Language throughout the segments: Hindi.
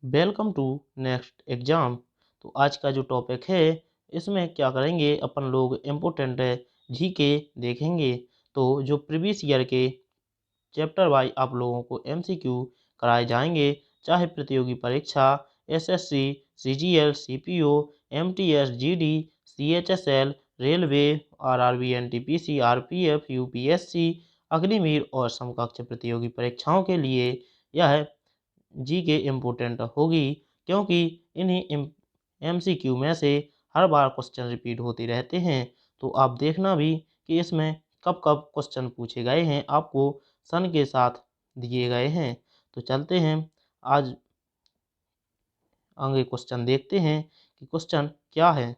Welcome to next exam. तो आज का जो टॉपिक है इसमें क्या करेंगे अपन लोग इम्पोर्टेंट जीके देखेंगे। तो जो प्रीवियस ईयर के चैप्टर वाइज आप लोगों को एमसीक्यू कराए जाएंगे, चाहे प्रतियोगी परीक्षा SSC, CGL, CPO, MTS, GD, CHSL, railway, RRB, NTPC, RPF, UPSC, Agniveer और समकक्ष प्रतियोगी परीक्षाओं के लिए यह जी के इम्पोर्टेंट होगी, क्योंकि इन्हीं एमसीक्यू में से हर बार क्वेश्चन रिपीट होते रहते हैं। तो आप देखना भी कि इसमें कब कब क्वेश्चन पूछे गए हैं, आपको सन के साथ दिए गए हैं। तो चलते हैं, आज आगे क्वेश्चन देखते हैं कि क्वेश्चन क्या है।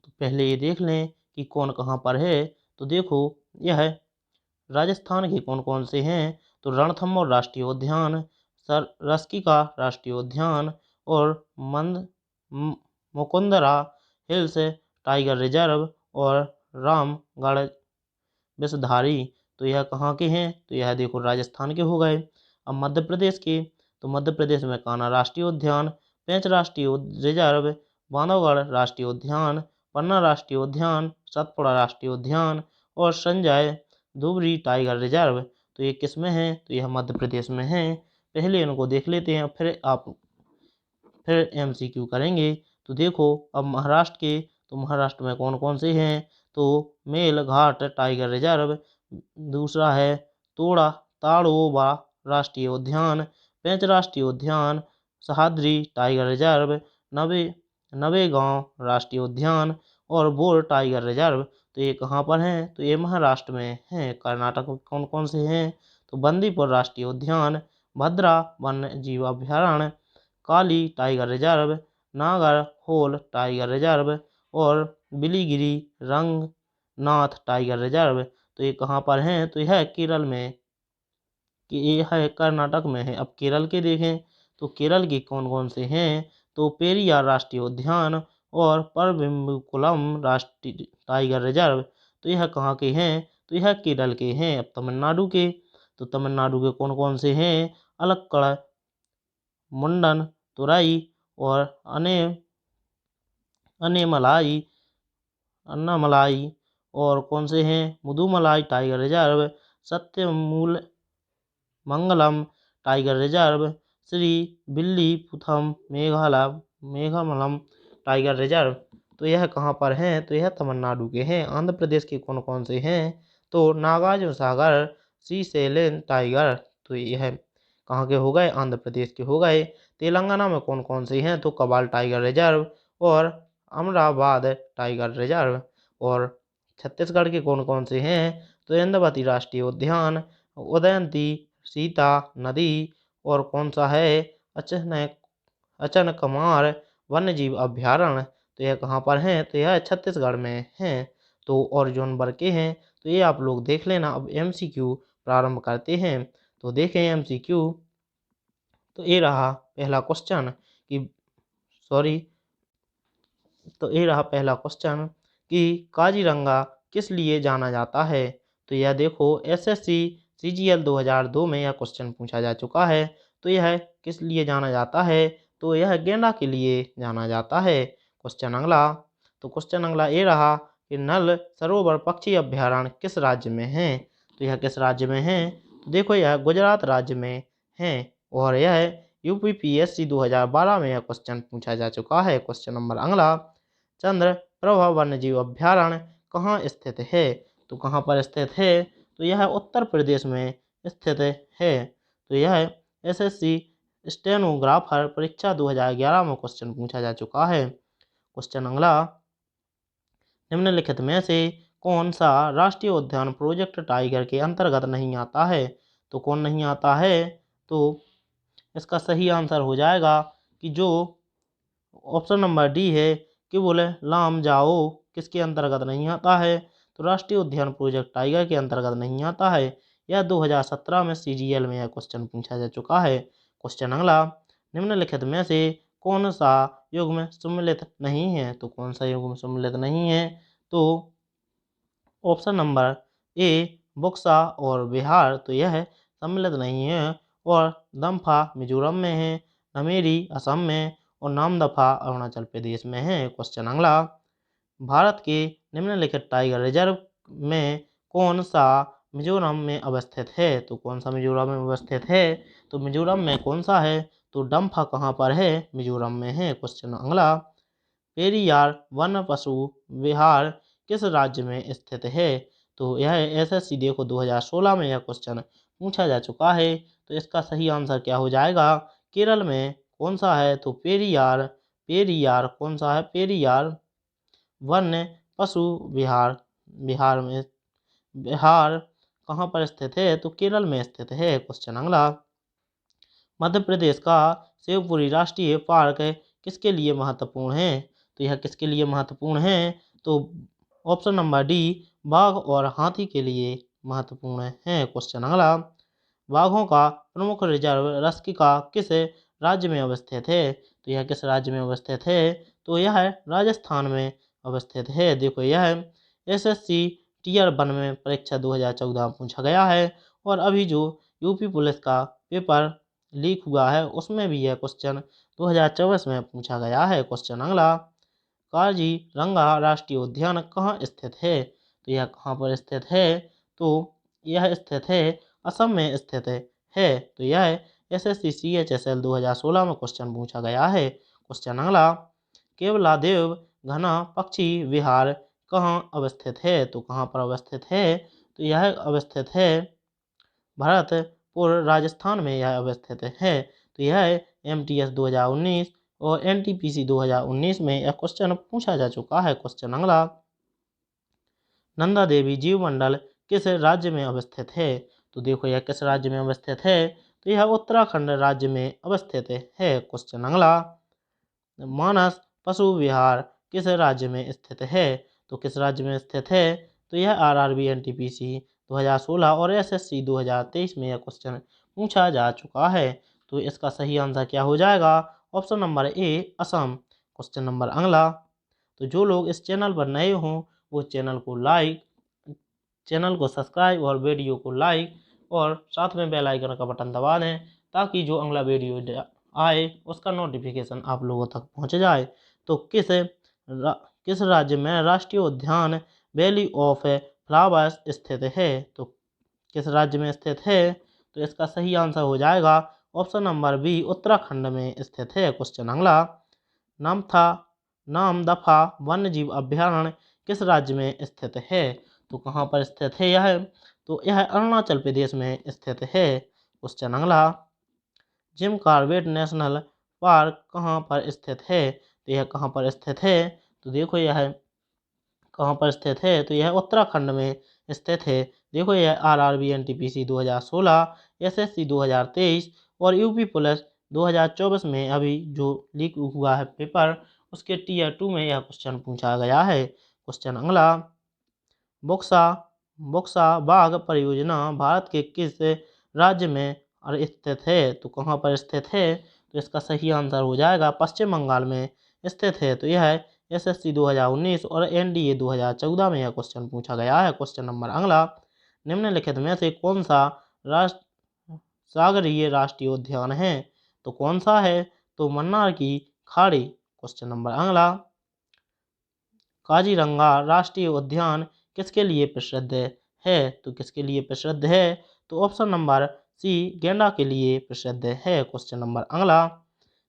तो पहले ये देख लें कि कौन कहाँ पर है। तो देखो, यह राजस्थान के कौन कौन से हैं। तो रणथंभौर राष्ट्रीय उद्यान, रस्किका राष्ट्रीय उद्यान और मुकुंदरा हिल्स टाइगर रिजर्व और रामगढ़ विषधारी। तो यह कहाँ के हैं? तो यह देखो राजस्थान के हो गए। अब मध्य प्रदेश के, तो मध्य प्रदेश में कान्हा राष्ट्रीय उद्यान, पेंच राष्ट्रीय रिजर्व, बांधवगढ़ राष्ट्रीय उद्यान, पन्ना राष्ट्रीय उद्यान, सतपुड़ा राष्ट्रीय उद्यान और संजय धुबरी टाइगर रिजर्व। तो ये किस में है? तो यह मध्य प्रदेश में है। पहले इनको देख लेते हैं, फिर एमसीक्यू करेंगे। तो देखो, अब महाराष्ट्र के, तो महाराष्ट्र में कौन कौन से हैं। तो मेलघाट टाइगर रिजर्व, दूसरा है तोड़ा ताड़ोबा राष्ट्रीय उद्यान, पेंच राष्ट्रीय उद्यान, सह्याद्री टाइगर रिजर्व, नवे नवेगांव राष्ट्रीय उद्यान और बोर टाइगर रिजर्व। तो ये कहाँ पर हैं? तो ये महाराष्ट्र में हैं। कर्नाटक में कौन कौन से हैं? तो बंदीपुर राष्ट्रीय उद्यान, भद्रा वन्य जीव अभयारण्य, काली टाइगर रिजर्व, नागर होल टाइगर रिजर्व और बिलीगिरी रंगनाथ टाइगर रिजर्व। तो ये कहाँ पर हैं? तो यह केरल में, कि ये है कर्नाटक में है। अब केरल के देखें, तो केरल के कौन कौन से हैं। तो पेरियार राष्ट्रीय उद्यान और परम्बिकुलम राष्ट्रीय टाइगर रिजर्व। तो यह कहाँ के हैं? तो यह केरल के हैं। अब तमिलनाडु के, तो तमिलनाडु के कौन कौन से हैं। अलक्कड़, मुंडन, तुराई और अनेमलाई, अन्नामलाई और कौन से हैं, Mudumalai tiger reserve, Sathyamangalam tiger reserve, Srivilliputhur Megamalai tiger reserve. तो यह कहाँ पर हैं? तो यह तमिलनाडु के हैं। आंध्र प्रदेश के कौन कौन से हैं। तो नागार्जुन सागर श्रीशैलेम टाइगर। तो यह कहाँ के हो गए? आंध्र प्रदेश के हो गए। तेलंगाना में कौन कौन से हैं। तो कबाल टाइगर रिजर्व और अमराबाद टाइगर रिजर्व। और छत्तीसगढ़ के कौन कौन से हैं। तो इंद्रवती राष्ट्रीय उद्यान, उदयंती सीता नदी और कौन सा है, अचनकमार वन्य जीव अभयारण्य। तो यह कहाँ पर हैं? तो यह छत्तीसगढ़ में हैं। तो और जोन भर के हैं, तो ये आप लोग देख लेना। अब एमसीक्यू प्रारंभ करते हैं। तो देखें एमसीक्यू। तो ये रहा पहला क्वेश्चन कि सॉरी तो ये रहा पहला क्वेश्चन कि काजीरंगा किस लिए जाना जाता है। तो यह देखो, एसएससी सीजीएल 2002 में यह क्वेश्चन पूछा जा चुका है। तो यह किस लिए जाना जाता है। तो यह गेंडा के लिए जाना जाता है। क्वेश्चन अगला, तो क्वेश्चन अगला ये रहा कि नल सरोवर पक्षी अभयारण्य किस राज्य में है। तो यह किस राज्य में है। तो देखो, यह गुजरात राज्य में है और यह यूपीपीएससी 2012 में यह क्वेश्चन पूछा जा चुका है। क्वेश्चन नंबर अगला, चंद्र प्रभा वन्यजीव अभयारण्य कहाँ स्थित है। तो कहाँ पर स्थित है। तो यह उत्तर प्रदेश में स्थित है। तो यह एसएससी स्टेनोग्राफर परीक्षा 2011 में क्वेश्चन पूछा जा चुका है। क्वेश्चन अगला, निम्नलिखित में से कौन सा राष्ट्रीय उद्यान प्रोजेक्ट टाइगर के अंतर्गत नहीं आता है। तो कौन नहीं आता है। तो इसका सही आंसर हो जाएगा कि जो ऑप्शन नंबर डी है, कि बोले लाम जाओ किसके अंतर्गत नहीं आता है। तो राष्ट्रीय उद्यान प्रोजेक्ट टाइगर के अंतर्गत नहीं आता है। यह 2017 में सीजीएल में यह क्वेश्चन पूछा जा चुका है। क्वेश्चन अगला, निम्नलिखित में से कौन सा युग्म सम्मिलित नहीं है। तो कौन सा युग्म सम्मिलित नहीं है। तो ऑप्शन नंबर ए बुक्सा और बिहार, तो यह सम्मिलित नहीं है। और दम्फा मिजोरम में है, नमेरी असम में और नामदफा अरुणाचल प्रदेश में है। क्वेश्चन अगला, भारत के निम्नलिखित टाइगर रिजर्व में कौन सा मिजोरम में अवस्थित है? तो कौन सा मिजोरम में अवस्थित है? तो मिजोरम में कौन सा है? तो डम्फा कहाँ पर है? मिजोरम में है। क्वेश्चन अगला, पेरियार वन पशु विहार किस राज्य में स्थित है? तो यह एसएससी देखो 2016 में यह क्वेश्चन पूछा जा चुका है। तो इसका सही आंसर क्या हो जाएगा? केरल में। कौन सा है? तो पेरियार। पेरियार कौन सा है? पेरियार वन्य पशु विहार बिहार में बिहार कहाँ पर स्थित है? तो केरल में स्थित है। क्वेश्चन अगला, मध्य प्रदेश का शिवपुरी राष्ट्रीय पार्क किसके लिए महत्वपूर्ण है? तो यह किसके लिए महत्वपूर्ण है? तो ऑप्शन नंबर डी, बाघ और हाथी के लिए महत्वपूर्ण है। क्वेश्चन अगला, बाघों का प्रमुख रिजर्व रस्किका किस राज्य में अवस्थित है? तो यह किस राज्य में अवस्थित है? तो यह राजस्थान में अवस्थित है। देखो, यह एसएससी टीयर 1 में परीक्षा 2014 में पूछा गया है और अभी जो यूपी पुलिस का पेपर लीक हुआ है उसमें भी यह क्वेश्चन 2024 में पूछा गया है। क्वेश्चन अगला, काजीरंगा राष्ट्रीय उद्यान कहाँ स्थित है? तो यह कहाँ पर स्थित है? तो यह स्थित है असम में स्थित है। तो यह एसएससी CHSL 2016 में क्वेश्चन पूछा गया है। क्वेश्चन अगला, केवलादेव घना पक्षी विहार कहाँ अवस्थित है? तो कहाँ पर अवस्थित है? तो यह अवस्थित है भरतपुर राजस्थान में यह अवस्थित है। तो यह MTS 2019 और NTPC 2019 में यह क्वेश्चन पूछा जा चुका है। क्वेश्चन अगला, नंदा देवी जीव मंडल किस राज्य में अवस्थित है? तो देखो, यह किस राज्य में अवस्थित है? तो यह उत्तराखंड राज्य में अवस्थित है। क्वेश्चन अगला, मानस पशु विहार किस राज्य में स्थित है? तो किस राज्य में स्थित है? तो यह RRB NTPC 2016 और SSC 2023 में यह क्वेश्चन पूछा जा चुका है। तो इसका सही आंसर क्या हो जाएगा? Option number A, Assam. Question number अगला, तो जो लोग इस चैनल पर नए हों वो चैनल को सब्सक्राइब और वीडियो को लाइक और साथ में बेल आइकन का बटन दबा दें ताकि जो अगला वीडियो आए उसका नोटिफिकेशन आप लोगों तक पहुंच जाए। तो किस राज्य में राष्ट्रीय उद्यान वैली ऑफ फ्लावर्स स्थित है? तो किस राज्य में स्थित है? तो इसका सही आंसर हो जाएगा ऑप्शन नंबर बी, उत्तराखंड में स्थित है। क्वेश्चन अगला, नामदफा वन्य जीव अभयारण्य किस राज्य में स्थित है? तो कहाँ पर स्थित है यह? तो यह अरुणाचल प्रदेश में स्थित है। क्वेश्चन अगला, जिम कॉर्बेट नेशनल पार्क कहाँ पर स्थित है? तो यह कहाँ पर स्थित है? तो देखो, यह कहाँ पर स्थित है? तो यह उत्तराखंड में स्थित है। देखो, यह RRB NTPC 2016, SSC 2023 और यूपी पुलिस 2024 में अभी जो लीक हुआ है पेपर उसके Tier 2 में यह क्वेश्चन पूछा गया है। क्वेश्चन अगला, बुक्सा बुक्सा बाघ परियोजना भारत के किस राज्य में स्थित है? तो कहाँ पर स्थित है? तो इसका सही आंसर हो जाएगा पश्चिम बंगाल में स्थित है। तो यह SSC 2019 और NDA 2014 में यह क्वेश्चन पूछा गया है। क्वेश्चन नंबर अगला, निम्नलिखित में से कौन सा सागरीय राष्ट्रीय उद्यान है? तो कौन सा है? तो मन्नार की खाड़ी। क्वेश्चन नंबर अगला, काजीरंगा राष्ट्रीय उद्यान किसके लिए प्रसिद्ध है? तो किसके लिए प्रसिद्ध है? तो ऑप्शन नंबर सी, गेंडा के लिए प्रसिद्ध है। क्वेश्चन नंबर अगला,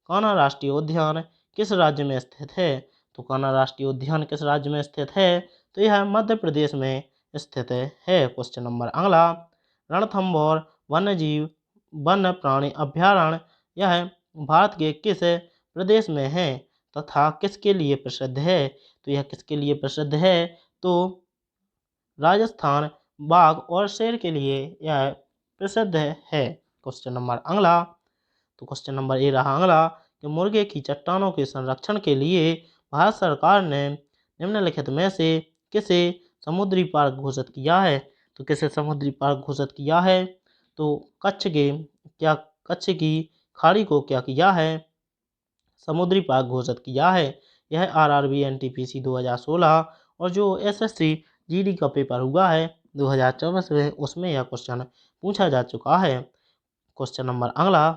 कान्हा राष्ट्रीय उद्यान किस राज्य में स्थित है? तो कान्हा राष्ट्रीय उद्यान किस राज्य में स्थित है? तो यह मध्य प्रदेश में स्थित है। क्वेश्चन नंबर अगला, रणथंभौर वन्य प्राणी अभयारण्य यह भारत के किस प्रदेश में है तथा किसके लिए प्रसिद्ध है? तो यह किसके लिए प्रसिद्ध है? तो राजस्थान बाघ और शेर के लिए यह प्रसिद्ध है। क्वेश्चन नंबर अगला, तो क्वेश्चन नंबर ए रहा अगला कि मुर्गे की चट्टानों के संरक्षण के लिए भारत सरकार ने निम्नलिखित में से किसे समुद्री पार्क घोषित किया है? तो किसे समुद्री पार्क घोषित किया है? तो कच्छ की खाड़ी को क्या किया है? समुद्री पार्क घोषित किया है। यह RRB NTPC 2016 और जो SSC GD का पेपर हुआ है 2024 में उसमें यह क्वेश्चन पूछा जा चुका है। क्वेश्चन नंबर अगला,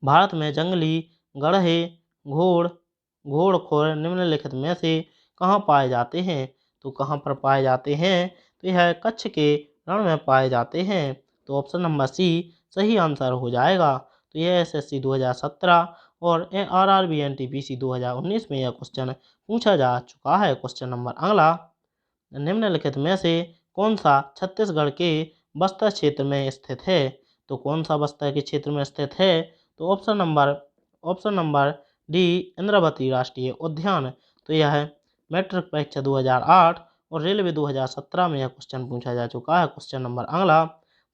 भारत में जंगली गधे घोड़खोर निम्नलिखित में से कहाँ पाए जाते हैं? तो कहाँ पर पाए जाते हैं? तो यह कच्छ के रण में पाए जाते हैं। तो ऑप्शन नंबर सी सही आंसर हो जाएगा। तो यह एसएससी 2017 और आरआरबी एनटीपीसी 2019 में यह क्वेश्चन पूछा जा चुका है। क्वेश्चन नंबर अगला, निम्नलिखित में से कौन सा छत्तीसगढ़ के बस्तर क्षेत्र में स्थित है? तो कौन सा बस्तर के क्षेत्र में स्थित है? तो ऑप्शन नंबर डी इंद्रावती राष्ट्रीय उद्यान। तो यह मैट्रिक परीक्षा 2008 और रेलवे 2017 में यह क्वेश्चन पूछा जा चुका है। क्वेश्चन नंबर अगला,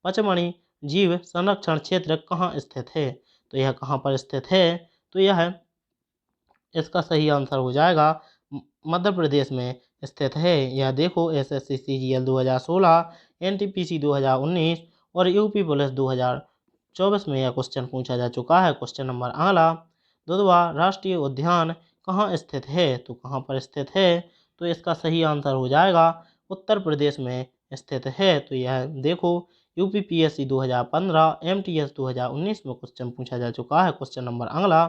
पचमढ़ी जीव संरक्षण क्षेत्र कहाँ स्थित है? तो यह कहाँ पर स्थित है? तो यह इसका सही आंसर हो जाएगा मध्य प्रदेश में स्थित है। यह देखो एसएससी सीजीएल 2016, एनटीपीसी 2019 और यूपी पुलिस 2024 में यह क्वेश्चन पूछा जा चुका है। क्वेश्चन नंबर अगला, दुधवा राष्ट्रीय उद्यान कहाँ स्थित है? तो कहाँ पर स्थित है? तो इसका सही आंसर हो जाएगा उत्तर प्रदेश में स्थित है। तो यह देखो यूपीपीएससी 2015, एमटीएस 2019 में क्वेश्चन पूछा जा चुका है। क्वेश्चन नंबर अगला,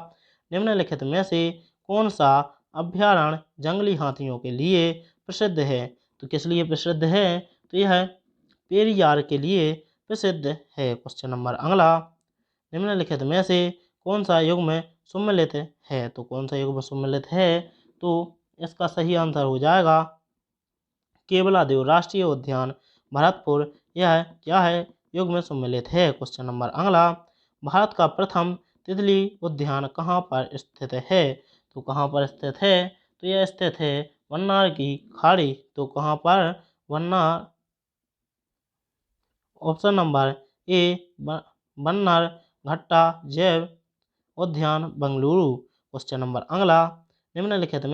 निम्नलिखित में से कौन सा अभयारण्य जंगली हाथियों के लिए प्रसिद्ध है? तो किस लिए प्रसिद्ध है? तो यह पेरियार के लिए प्रसिद्ध है। क्वेश्चन नंबर अगला, निम्नलिखित में से कौन सा युग्म सम्मिलित है? तो कौन सा युग्म सम्मिलित है? तो इसका सही आंसर हो जाएगा केवलादेव राष्ट्रीय उद्यान भरतपुर। यह क्या है? युग्म सम्मिलित है। क्वेश्चन नंबर अगला, भारत का प्रथम तितली उद्यान कहाँ पर स्थित है? तो कहाँ पर स्थित है? तो यह स्थित है वन्नार की खाड़ी। तो कहाँ पर? वन्नार। ऑप्शन नंबर ए बन्नार घट्टा जैव उद्यान बेंगलुरु। क्वेश्चन नंबर अगला, निम्नलिखित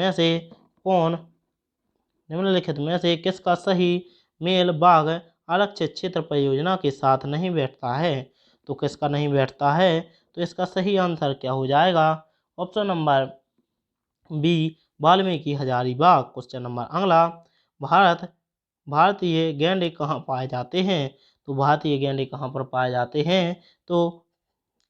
में से किसका सही मेल बाघ आरक्षित क्षेत्र परियोजना के साथ नहीं बैठता है? तो किसका नहीं बैठता है? तो इसका सही आंसर क्या हो जाएगा? Option number B Valmiki Hazaribagh. Question number अगला, भारतीय गैंडे कहाँ पाए जाते हैं? तो भारतीय गैंडे कहाँ पर पाए जाते हैं? तो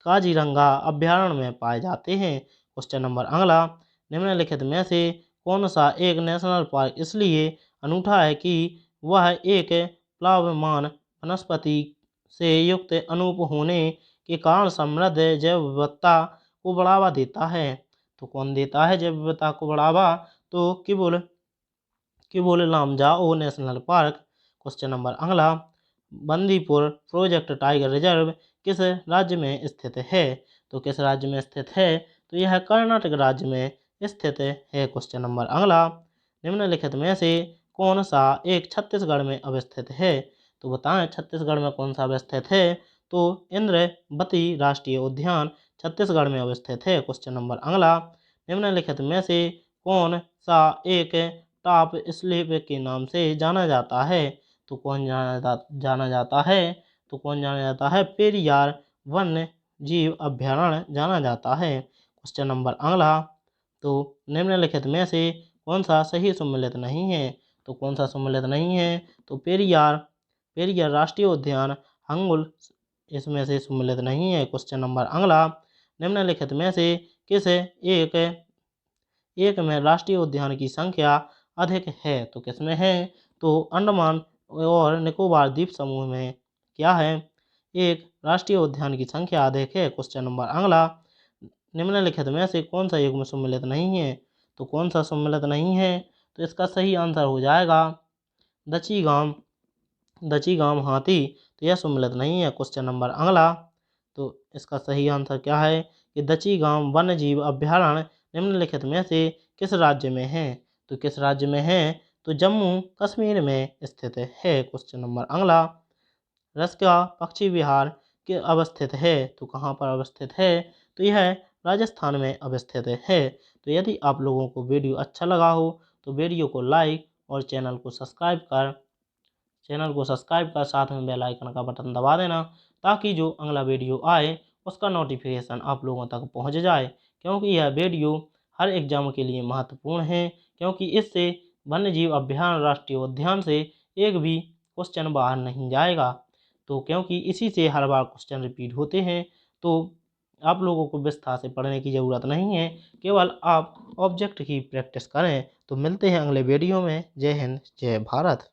काजीरंगा अभ्यारण्य में पाए जाते हैं। क्वेश्चन नंबर अगला, निम्नलिखित में से कौन सा एक नेशनल पार्क इसलिए अनूठा है कि वह एक प्लावमान वनस्पति से युक्त अनूप होने के कारण समृद्ध जैव विविधता को बढ़ावा देता है? तो कौन देता है जैव विविधता को बढ़ावा? तो Keibul Lamjao national park. Question number अगला, बंदीपुर प्रोजेक्ट टाइगर रिजर्व किस राज्य में स्थित है? तो किस राज्य में स्थित है? तो यह कर्नाटक राज्य में स्थित है। क्वेश्चन नंबर अगला, निम्नलिखित में से कौन सा एक छत्तीसगढ़ में अवस्थित है? तो बताएं छत्तीसगढ़ में कौन सा अवस्थित है? तो इंद्रवती राष्ट्रीय उद्यान छत्तीसगढ़ में अवस्थित है। क्वेश्चन नंबर अगला, निम्नलिखित में से कौन सा एक टॉप स्लिप के नाम से जाना जाता है? तो कौन जाना जाता है? तो कौन जाना जाता है? पेरियार वन्य जीव अभ्यारण्य जाना जाता है। क्वेश्चन नंबर अगला, तो निम्नलिखित में से कौन सा सही सम्मिलित नहीं है? तो कौन सा सम्मिलित नहीं है? तो पेरियार राष्ट्रीय उद्यान हंगुल इसमें से सम्मिलित नहीं है। क्वेश्चन नंबर अगला, निम्नलिखित में से किस एक में राष्ट्रीय उद्यान की संख्या अधिक है? तो किसमें है? तो अंडमान और निकोबार द्वीप समूह में क्या है? एक राष्ट्रीय उद्यान की संख्या अधिक है। क्वेश्चन नंबर अगला, निम्नलिखित में से कौन सा युग्म सम्मिलित नहीं है? तो कौन सा सम्मिलित नहीं है? तो इसका सही आंसर हो जाएगा दचीगाम हाथी। तो यह सम्मिलित नहीं है। क्वेश्चन नंबर अगला, तो इसका सही आंसर क्या है कि दचीगाम वन्य जीव अभ्यारण्य निम्नलिखित में से किस राज्य में है? तो किस राज्य में है? तो जम्मू कश्मीर में स्थित है। क्वेश्चन नंबर अगला, रस्का पक्षी विहार के अवस्थित है? तो कहाँ पर अवस्थित है? तो यह राजस्थान में अवस्थित है। तो यदि आप लोगों को वीडियो अच्छा लगा हो तो वीडियो को लाइक और चैनल को सब्सक्राइब कर साथ में बेल आइकन का बटन दबा देना, ताकि जो अगला वीडियो आए उसका नोटिफिकेशन आप लोगों तक पहुंच जाए। क्योंकि यह वीडियो हर एग्जाम के लिए महत्वपूर्ण है, क्योंकि इससे वन्यजीव अभ्यारण्य राष्ट्रीय उद्यान से एक भी क्वेश्चन बाहर नहीं जाएगा। तो क्योंकि इसी से हर बार क्वेश्चन रिपीट होते हैं, तो आप लोगों को विस्तार से पढ़ने की ज़रूरत नहीं है, केवल आप ऑब्जेक्ट की प्रैक्टिस करें। तो मिलते हैं अगले वीडियो में। जय हिंद, जय भारत।